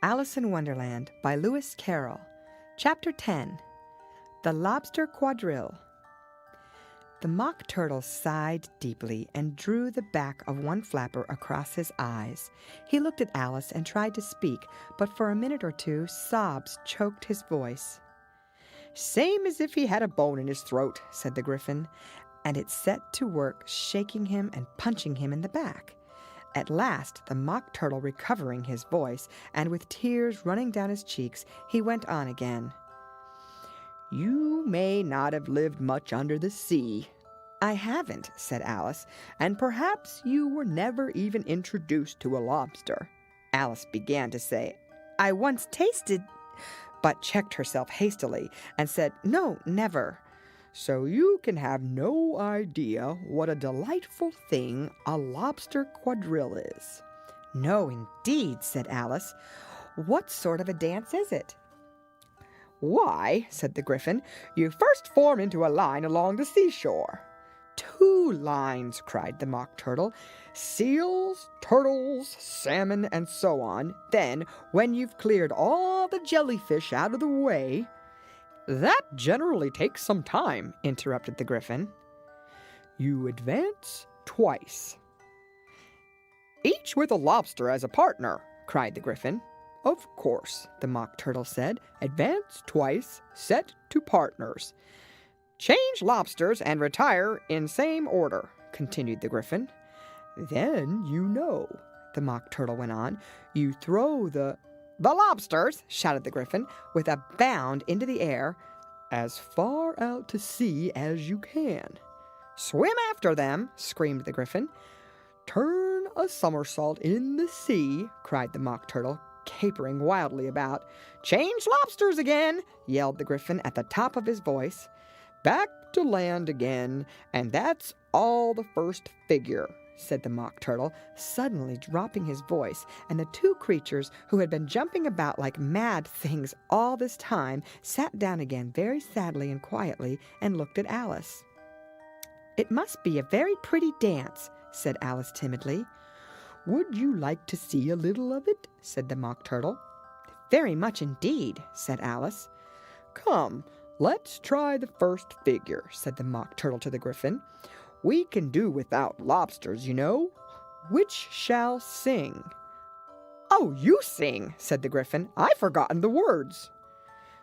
Alice in Wonderland by Lewis Carroll. Chapter 10. The Lobster Quadrille. The Mock Turtle sighed deeply and drew the back of one flapper across his eyes. He looked at Alice and tried to speak, but for a minute or two sobs choked his voice. "Same as if he had a bone in his throat," said the Gryphon, and it set to work shaking him and punching him in the back. At last, the Mock Turtle recovering his voice, and with tears running down his cheeks, he went on again. "You may not have lived much under the sea." "I haven't," said Alice. "And perhaps you were never even introduced to a lobster." Alice began to say, "I once tasted," but checked herself hastily and said, "No, never." "So you can have no idea what a delightful thing a lobster quadrille is." "No, indeed," said Alice. "What sort of a dance is it?" "Why," said the Gryphon, "you first form into a line along the seashore." "2 lines," cried the Mock Turtle. "Seals, turtles, salmon, and so on. Then, when you've cleared all the jellyfish out of the way—" "That generally takes some time," interrupted the Gryphon. "You advance twice." "Each with a lobster as a partner," cried the Gryphon. "Of course," the Mock Turtle said. "Advance twice, set to partners." "Change lobsters and retire in same order," continued the Gryphon. "Then you know," the Mock Turtle went on, "you throw the—" "The lobsters," shouted the Gryphon, with a bound into the air, "as far out to sea as you can." "Swim after them," screamed the Gryphon. "Turn a somersault in the sea," cried the Mock Turtle, capering wildly about. "Change lobsters again," yelled the Gryphon at the top of his voice. "Back to land again, and that's all the first figure," said the Mock Turtle, suddenly dropping his voice, and the 2 creatures, who had been jumping about like mad things all this time, sat down again very sadly and quietly and looked at Alice. "It must be a very pretty dance," said Alice timidly. "Would you like to see a little of it?" said the Mock Turtle. "Very much indeed," said Alice. "Come, let's try the first figure," said the Mock Turtle to the Gryphon. "We can do without lobsters, you know. Which shall sing?" "Oh, you sing," said the Gryphon. "I've forgotten the words."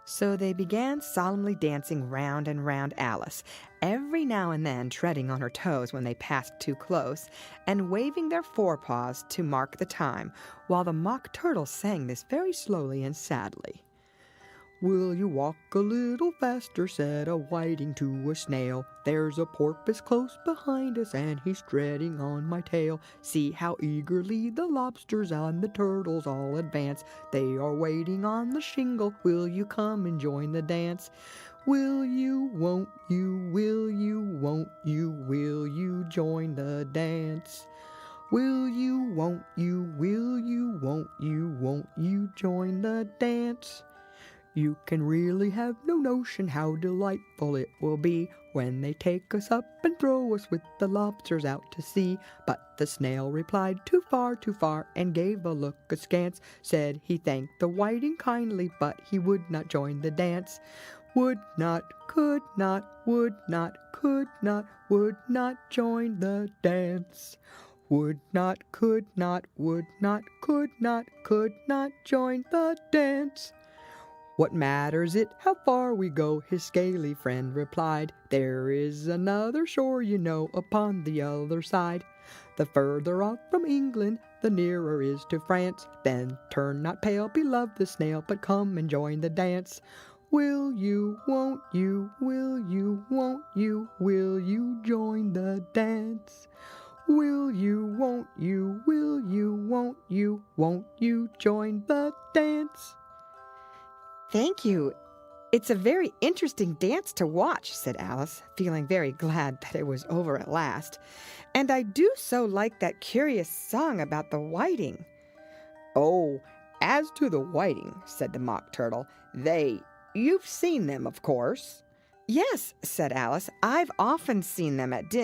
So they began solemnly dancing round and round Alice, every now and then treading on her toes when they passed too close, and waving their forepaws to mark the time, while the Mock Turtle sang this very slowly and sadly. "Will you walk a little faster?" said a whiting to a snail. "There's a porpoise close behind us, and he's treading on my tail. See how eagerly the lobsters and the turtles all advance. They are waiting on the shingle. Will you come and join the dance? Will you, won't you, will you, won't you, will you join the dance? Will you, won't you, will you, won't you join the dance?" You can really have no notion how delightful it will be when they take us up and throw us with the lobsters out to sea. But the snail replied, too far, and gave a look askance. Said he thanked the whiting kindly, but he would not join the dance. Would not, could not, would not, could not, would not join the dance. Would not, could not, would not, could not join the dance. "What matters it how far we go?" his scaly friend replied. "There is another shore, you know, upon the other side. The further off from England, the nearer is to France. Then turn not pale, beloved snail, but come and join the dance. Will you, won't you, will you, won't you, will you join the dance? Will you, won't you, will you, won't you join the dance?" "Thank you. It's a very interesting dance to watch," said Alice, feeling very glad that it was over at last. "And I do so like that curious song about the whiting." "Oh, as to the whiting," said the Mock Turtle, you've seen them, of course." "Yes," said Alice, "I've often seen them at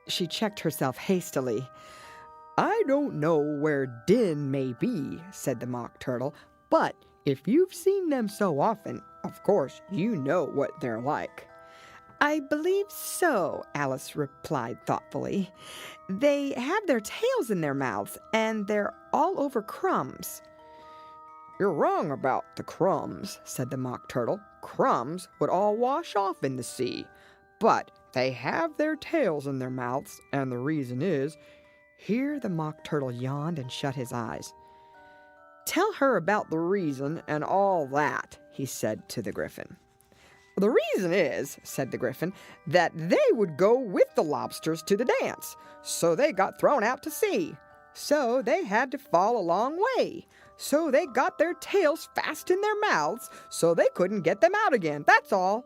She checked herself hastily. I don't know where din may be, said the Mock Turtle, but if you've seen them so often, of course you know what they're like. I believe so, Alice replied thoughtfully. They have their tails in their mouths, and they're all over crumbs. You're wrong about the crumbs, said the Mock Turtle. Crumbs would all wash off in the sea. But they have their tails in their mouths, and the reason is... Here the Mock Turtle yawned and shut his eyes. Tell her about the reason and all that, he said to the Griffin. The reason is, said the Griffin, that they would go with the lobsters to the dance, so they got thrown out to sea. So they had to fall a long way. So they got their tails fast in their mouths, so they couldn't get them out again. That's all.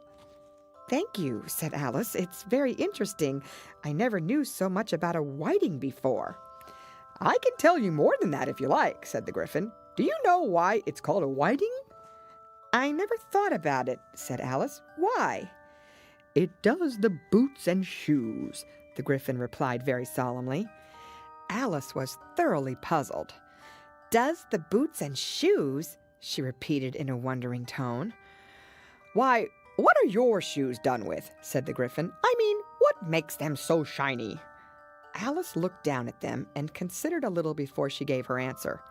Thank you, said Alice. It's very interesting. I never knew so much about a whiting before. I can tell you more than that if you like, said the Griffin. Do you know why it's called a whiting? I never thought about it, said Alice. Why? It does the boots and shoes, the Griffin replied very solemnly. Alice was thoroughly puzzled. Does the boots and shoes? She repeated in a wondering tone. Why, what are your shoes done with? Said the Griffin. I mean, what makes them so shiny? Alice looked down at them and considered a little before she gave her answer.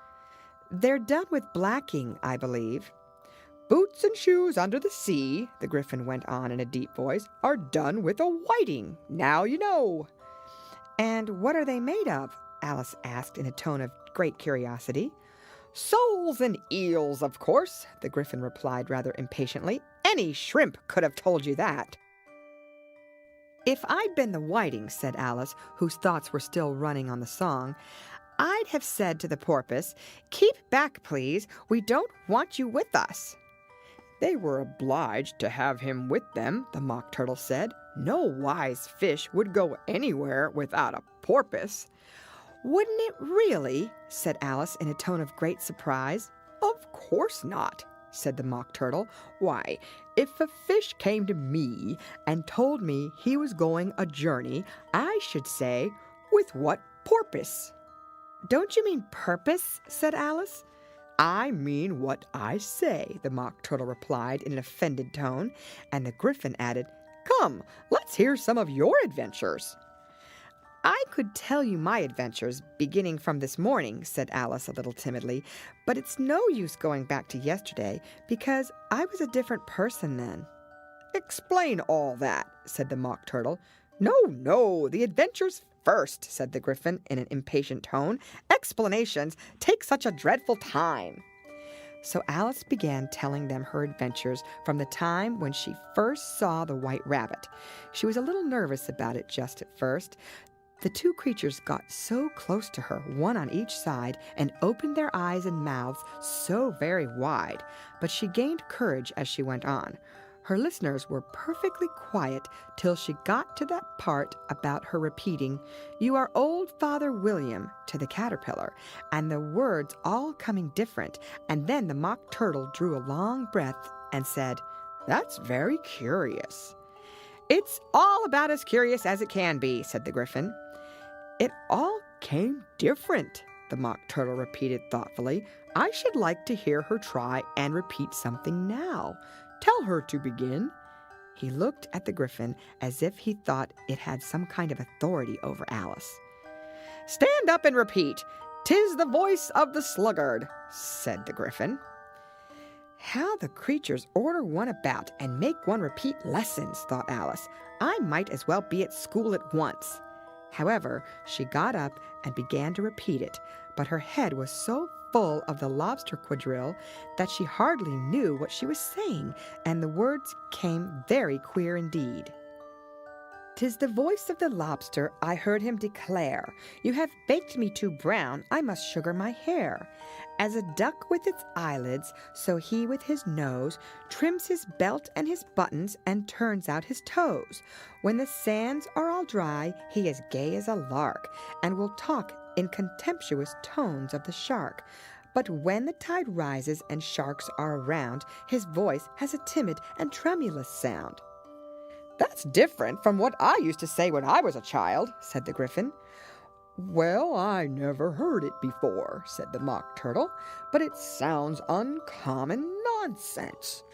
They're done with blacking, I believe. Boots and shoes under the sea, the Griffin went on in a deep voice, are done with a whiting. Now you know. And what are they made of? Alice asked in a tone of great curiosity. Soles and eels, of course, the Griffin replied rather impatiently. Any shrimp could have told you that. If I'd been the whiting, said Alice, whose thoughts were still running on the song, I'd have said to the porpoise, keep back, please. We don't want you with us. They were obliged to have him with them, the Mock Turtle said. No wise fish would go anywhere without a porpoise. Wouldn't it really? Said Alice in a tone of great surprise. Of course not, said the Mock Turtle. Why, if a fish came to me and told me he was going a journey, I should say, with what porpoise? Don't you mean purpose? Said Alice. I mean what I say, the Mock Turtle replied in an offended tone, and the Griffin added, Come, let's hear some of your adventures. I could tell you my adventures, beginning from this morning, said Alice a little timidly, but it's no use going back to yesterday, because I was a different person then. Explain all that, said the Mock Turtle. No, the adventures first, said the Griffin in an impatient tone. Explanations take such a dreadful time. So Alice began telling them her adventures from the time when she first saw the white rabbit. She was a little nervous about it just at first. The two creatures got so close to her, one on each side, and opened their eyes and mouths so very wide, but she gained courage as she went on. Her listeners were perfectly quiet till she got to that part about her repeating, "You are old Father William," to the caterpillar, and the words all coming different, and then the Mock Turtle drew a long breath and said, "That's very curious." "It's all about as curious as it can be," said the Griffin. "It all came different," the Mock Turtle repeated thoughtfully. "I should like to hear her try and repeat something now. Tell her to begin." He looked at the Griffin as if he thought it had some kind of authority over Alice. "Stand up and repeat. 'Tis the voice of the sluggard," said the Griffin. How the creatures order one about and make one repeat lessons, thought Alice. I might as well be at school at once. However, she got up and began to repeat it, but her head was so full of the lobster quadrille that she hardly knew what she was saying, and the words came very queer indeed. "'Tis the voice of the lobster, I heard him declare, You have baked me too brown, I must sugar my hair. As a duck with its eyelids, so he with his nose trims his belt and his buttons and turns out his toes. When the sands are all dry, he is gay as a lark, and will talk in contemptuous tones of the shark. But when the tide rises and sharks are around, his voice has a timid and tremulous sound." "That's different from what I used to say when I was a child," said the Griffin. "Well, I never heard it before," said the Mock Turtle, "but it sounds uncommon nonsense."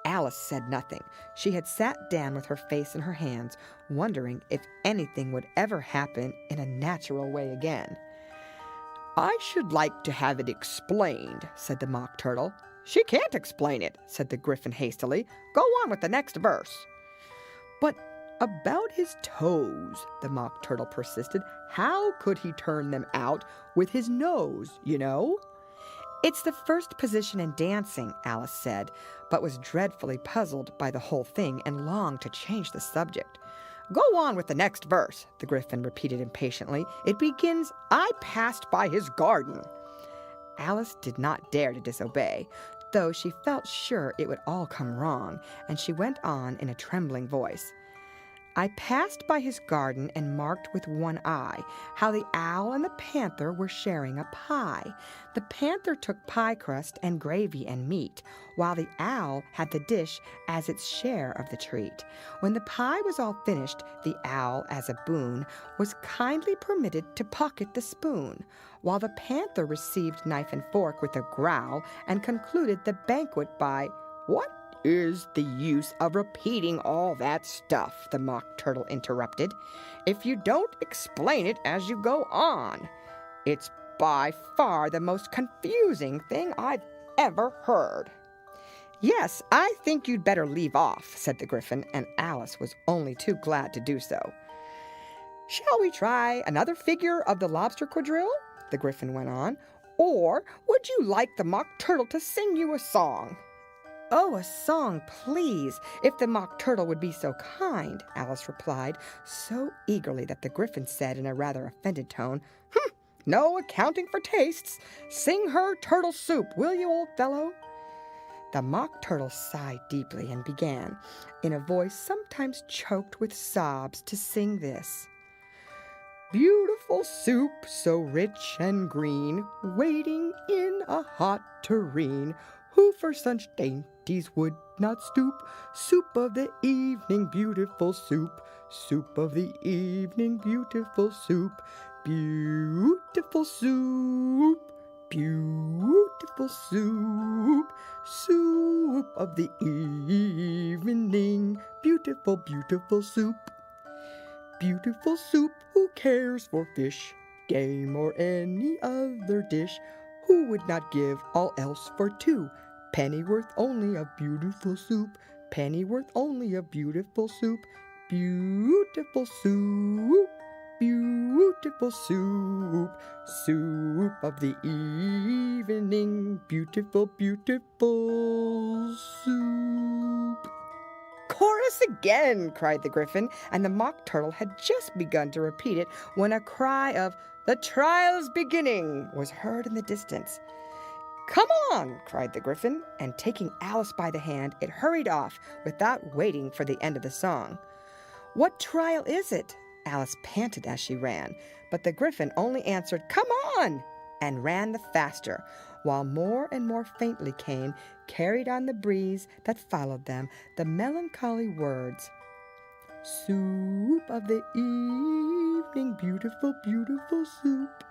Alice said nothing. She had sat down with her face in her hands, wondering if anything would ever happen in a natural way again. "I should like to have it explained," said the Mock Turtle. "She can't explain it," said the Gryphon hastily. "Go on with the next verse." "But about his toes," the Mock Turtle persisted. "How could he turn them out with his nose, you know?" "It's the first position in dancing," Alice said, but was dreadfully puzzled by the whole thing and longed to change the subject. "Go on with the next verse," the Gryphon repeated impatiently. "It begins, 'I passed by his garden.'" Alice did not dare to disobey, though she felt sure it would all come wrong, and she went on in a trembling voice. "I passed by his garden and marked with one eye how the owl and the panther were sharing a pie. The panther took pie crust and gravy and meat, while the owl had the dish as its share of the treat. When the pie was all finished, the owl, as a boon, was kindly permitted to pocket the spoon, while the panther received knife and fork with a growl and concluded the banquet by—" "What is the use of repeating all that stuff?" the Mock Turtle interrupted, "if you don't explain it as you go on? It's by far the most confusing thing I've ever heard." "Yes, I think you'd better leave off," said the Gryphon, and Alice was only too glad to do so. "Shall we try another figure of the lobster quadrille?" the Gryphon went on. "Or would you like the Mock Turtle to sing you a song?" "Oh, a song, please, if the Mock Turtle would be so kind," Alice replied, so eagerly that the Gryphon said in a rather offended tone, "No accounting for tastes. Sing her turtle soup, will you, old fellow?" The Mock Turtle sighed deeply and began, in a voice sometimes choked with sobs, to sing this: "Beautiful soup, so rich and green, waiting in a hot tureen. Who for such dainties would not stoop? Soup of the evening, beautiful soup. Soup of the evening, beautiful soup. Beautiful soup, beautiful soup. Soup of the evening, beautiful, beautiful soup. Beautiful soup, who cares for fish, game, or any other dish? Who would not give all else for two? Pennyworth only of beautiful soup. Pennyworth only of beautiful soup. Beautiful soup, beautiful soup. Soup of the evening, beautiful, beautiful soup." "Chorus again!" cried the Gryphon, and the Mock Turtle had just begun to repeat it when a cry of "The trial's beginning" was heard in the distance. "Come on!" cried the Gryphon, and taking Alice by the hand, it hurried off without waiting for the end of the song. "What trial is it?" Alice panted as she ran, but the Gryphon only answered, "Come on!" and ran the faster, while more and more faintly came, carried on the breeze that followed them, the melancholy words: "Soup of the evening, beautiful, beautiful soup.